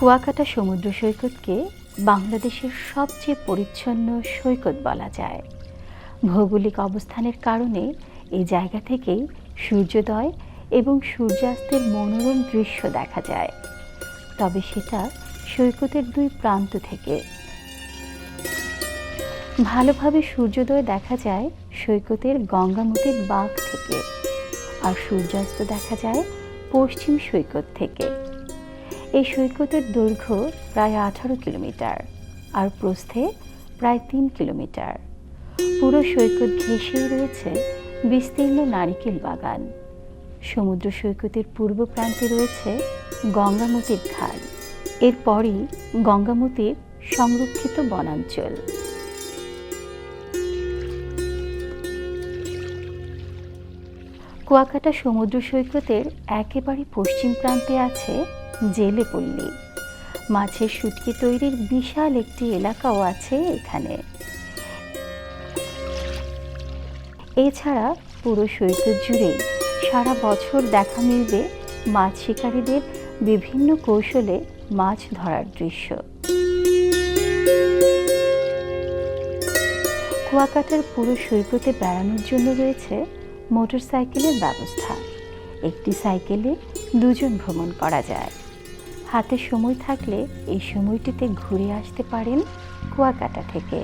কুয়াকাটা সমুদ্র সৈকতকে বাংলাদেশের সবচেয়ে পরিচ্ছন্ন সৈকত বলা যায়। ভৌগোলিক অবস্থানের কারণে এই জায়গা থেকেই সূর্যোদয় এবং সূর্যাস্তের মনোরম দৃশ্য দেখা যায়, তবে সেটা সৈকতের দুই প্রান্ত থেকে। ভালোভাবে সূর্যোদয় দেখা যায় সৈকতের গঙ্গামতির বাঁক থেকে, আর সূর্যাস্ত দেখা যায় পশ্চিম সৈকত থেকে। এই সৈকতের দৈর্ঘ্য প্রায় 18 কিলোমিটার আর প্রস্থে প্রায় 3 কিলোমিটার। পুরো সৈকত ঘেঁষেই রয়েছে বিস্তীর্ণ নারিকেল বাগান। সমুদ্র সৈকতের পূর্ব প্রান্তে রয়েছে গঙ্গামতির খাল, এরপরই গঙ্গামতির সংরক্ষিত বনাঞ্চল। কুয়াকাটা সমুদ্র সৈকতের একেবারে পশ্চিম প্রান্তে আছে জেলে পল্লী। মাছের শুটকি তৈরির বিশাল একটি এলাকাও আছে এখানে। এছাড়া পুরো সৈকত জুড়েই সারা বছর দেখা মিলবে মাছ শিকারীদের বিভিন্ন কৌশলে মাছ ধরার দৃশ্য। কুয়াকাটার পুরো সৈকতে বেড়ানোর জন্য রয়েছে মোটরসাইকেলের ব্যবস্থা। একটি সাইকেলে দুজন ভ্রমণ করা যায়। হাতে সময় থাকলে এই সময়টিতে ঘুরে আসতে পারেন কুয়াকাটা থেকে।